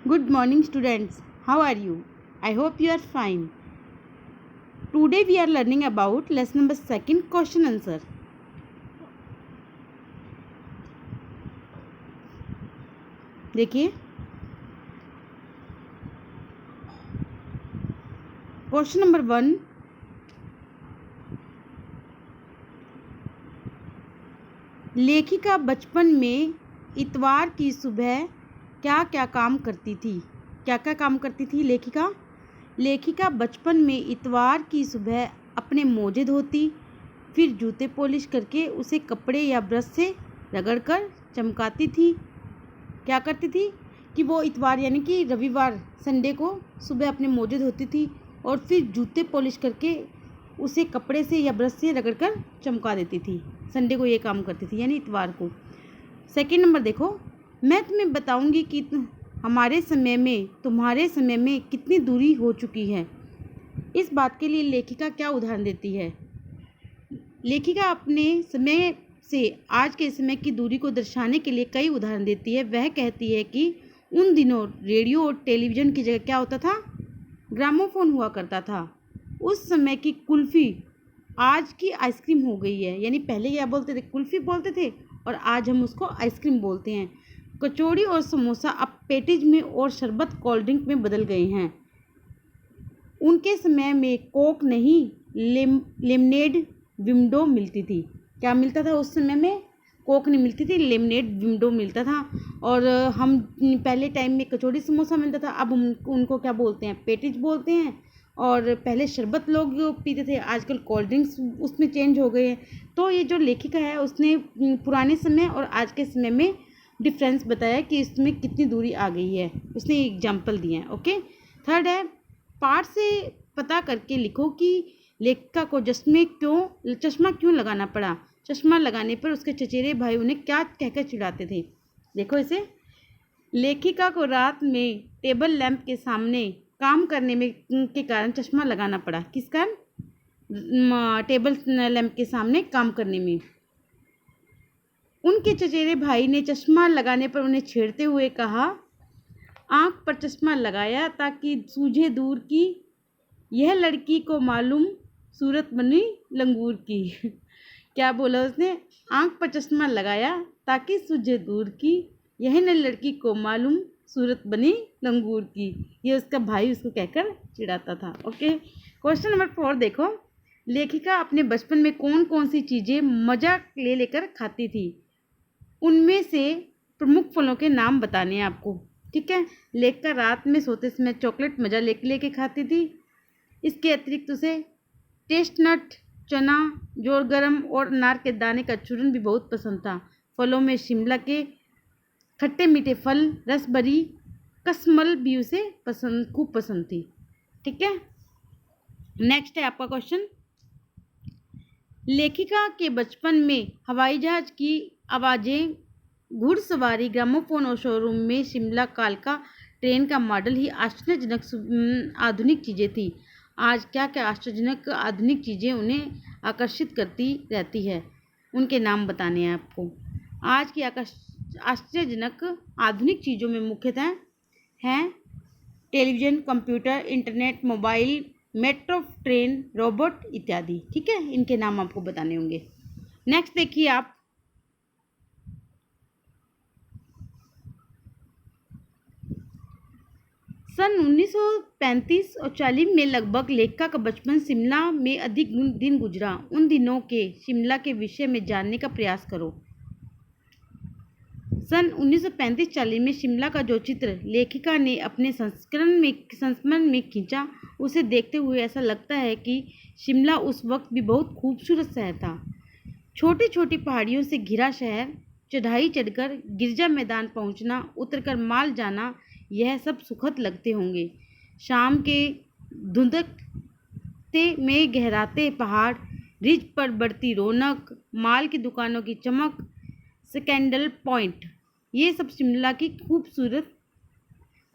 Good morning, students. How are you? I hope you are fine. Today we are learning about lesson number 2 question answer. देखिए question number 1, लेखिका बचपन में इतवार की सुबह क्या क्या काम करती थी? क्या क्या काम करती थी लेखिका बचपन में इतवार की सुबह अपने मोजे धोती, फिर जूते पॉलिश करके उसे कपड़े या ब्रश से रगड़कर चमकाती थी। क्या करती थी कि वो इतवार यानी कि रविवार संडे को सुबह अपने मोजे धोती थी और फिर जूते पॉलिश करके उसे कपड़े से या ब्रश से रगड़कर चमका देती थी। संडे को ये काम करती थी यानी इतवार को। सेकंड नंबर देखो, मैं तुम्हें बताऊंगी कि हमारे समय में तुम्हारे समय में कितनी दूरी हो चुकी है। इस बात के लिए लेखिका क्या उदाहरण देती है? लेखिका अपने समय से आज के समय की दूरी को दर्शाने के लिए कई उदाहरण देती है। वह कहती है कि उन दिनों रेडियो और टेलीविज़न की जगह क्या होता था? ग्रामोफोन हुआ करता था। उस समय की कुल्फ़ी आज की आइसक्रीम हो गई है। यानी पहले क्या बोलते थे? कुल्फ़ी बोलते थे और आज हम उसको आइसक्रीम बोलते हैं। कचौड़ी और समोसा अब पैटीज में और शरबत कोल्ड ड्रिंक में बदल गए हैं। उनके समय में कोक नहीं, लेमनेड विंडो मिलती थी। क्या मिलता था उस समय में? कोक नहीं मिलती थी, लेमनेड विंडो मिलता था। और हम पहले टाइम में कचौड़ी समोसा मिलता था, अब उनको क्या बोलते हैं? पैटीज बोलते हैं। और पहले शरबत लोग पीते थे, आजकल कोल्ड ड्रिंक्स उसमें चेंज हो गए हैं। तो ये जो लेखिका है उसने पुराने समय और आज के समय में डिफरेंस बताया कि इसमें कितनी दूरी आ गई है। उसने एग्जाम्पल दिए हैं। ओके। थर्ड है, पाठ से पता करके लिखो कि लेखिका को चश्मा क्यों लगाना पड़ा। चश्मा लगाने पर उसके चचेरे भाई उन्हें क्या कहकर चिढ़ाते थे? देखो इसे। लेखिका को रात में टेबल लैंप के सामने काम करने में के कारण चश्मा लगाना पड़ा। किस कारण? टेबल लैंप के सामने काम करने में। उनके चचेरे भाई ने चश्मा लगाने पर उन्हें छेड़ते हुए कहा, आँख पर चश्मा लगाया ताकि सूझे दूर की, यह लड़की को मालूम सूरत बनी लंगूर की। क्या बोला उसने? आँख पर चश्मा लगाया ताकि सूझे दूर की, यह न लड़की को मालूम सूरत बनी लंगूर की। ये उसका भाई उसको कहकर चिढ़ाता था। ओके। क्वेश्चन नंबर 4 देखो, लेखिका अपने बचपन में कौन कौन सी चीज़ें मजा ले लेकर खाती थी? उनमें से प्रमुख फलों के नाम बताने हैं आपको। ठीक है। लेखिका रात में सोते समय चॉकलेट मजा लेके खाती थी। इसके अतिरिक्त उसे टेस्टनट, चना, जोर गरम और अनार के दाने का चूरन भी बहुत पसंद था। फलों में शिमला के खट्टे मीठे फल, रसबरी, कसमल भी उसे खूब पसंद थी। ठीक है। नेक्स्ट है आपका क्वेश्चन, लेखिका के बचपन में हवाई जहाज की आवाज़ें, घुड़सवारी, ग्रामोफोन और शोरूम में शिमला कालका ट्रेन का मॉडल ही आश्चर्यजनक आधुनिक चीज़ें थी। आज क्या क्या आश्चर्यजनक आधुनिक चीज़ें उन्हें आकर्षित करती रहती है? उनके नाम बताने हैं आपको। आज की आश्चर्यजनक आधुनिक चीज़ों में मुख्यतः हैं television, computer, internet, mobile, metro, train, robot इत्यादि। ठीक है। इनके नाम आपको बताने होंगे। नेक्स्ट देखिए आप, सन 1935 और 40 में लगभग लेखिका का बचपन शिमला में अधिक दिन गुजरा। उन दिनों के शिमला के विषय में जानने का प्रयास करो। सन 1935-40 में शिमला का जो चित्र लेखिका ने अपने संस्मरण में खींचा, उसे देखते हुए ऐसा लगता है कि शिमला उस वक्त भी बहुत खूबसूरत शहर था। छोटी छोटी पहाड़ियों से घिरा शहर, चढ़ाई चढ़कर गिरजा मैदान पहुंचना, उतरकर माल जाना, यह सब सुखद लगते होंगे। शाम के धुंधकते में गहराते पहाड़, रिज पर बढ़ती रौनक, माल की दुकानों की चमक, स्कैंडल पॉइंट, ये सब शिमला की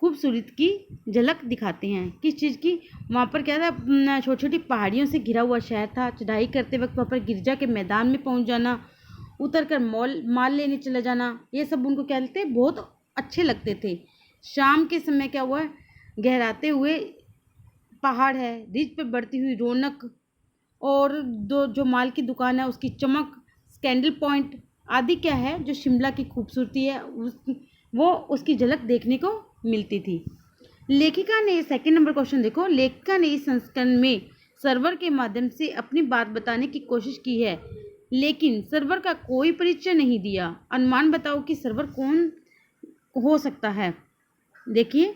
खूबसूरत की झलक दिखाते हैं। किस चीज़ की? वहाँ पर क्या था? छोटी छोटी पहाड़ियों से घिरा हुआ शहर था। चढ़ाई करते वक्त वहाँ पर गिरजा के मैदान में पहुँच जाना, उतर कर माल लेने चले जाना, ये सब उनको क्या लगते? बहुत अच्छे लगते थे। शाम के समय क्या हुआ है, गहराते हुए पहाड़ है, रिज पे बढ़ती हुई रौनक और जो माल की दुकान है उसकी चमक, कैंडल पॉइंट आदि क्या है जो शिमला की खूबसूरती है वो उसकी झलक देखने को मिलती थी। लेखिका ने, सेकंड नंबर क्वेश्चन देखो, लेखिका ने इस संस्करण में सर्वर के माध्यम से अपनी बात बताने की कोशिश की है, लेकिन सर्वर का कोई परिचय नहीं दिया। अनुमान बताओ कि सर्वर कौन हो सकता है। देखिए,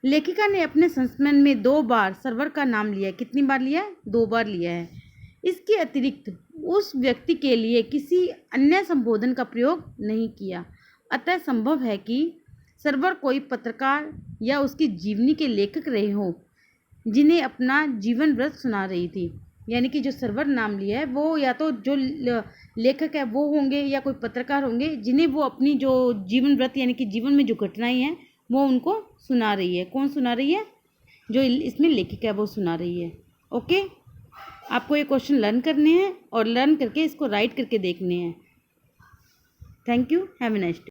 लेखिका ने अपने संस्मरण में 2 बार सर्वर का नाम लिया है। कितनी बार लिया है? 2 बार लिया है। इसके अतिरिक्त उस व्यक्ति के लिए किसी अन्य संबोधन का प्रयोग नहीं किया। अतः संभव है कि सर्वर कोई पत्रकार या उसकी जीवनी के लेखक रहे हो जिन्हें अपना जीवन व्रत सुना रही थी। यानी कि जो सर्वर नाम लिया है वो या तो जो लेखक है वो होंगे या कोई पत्रकार होंगे जिन्हें वो अपनी जो जीवन व्रत यानी कि जीवन में जो घटनाएं हैं वो उनको सुना रही है। कौन सुना रही है? जो इसमें लेखिका है वो सुना रही है। ओके, आपको ये क्वेश्चन लर्न करने हैं और लर्न करके इसको राइट करके देखने हैं। Thank you, have a nice day.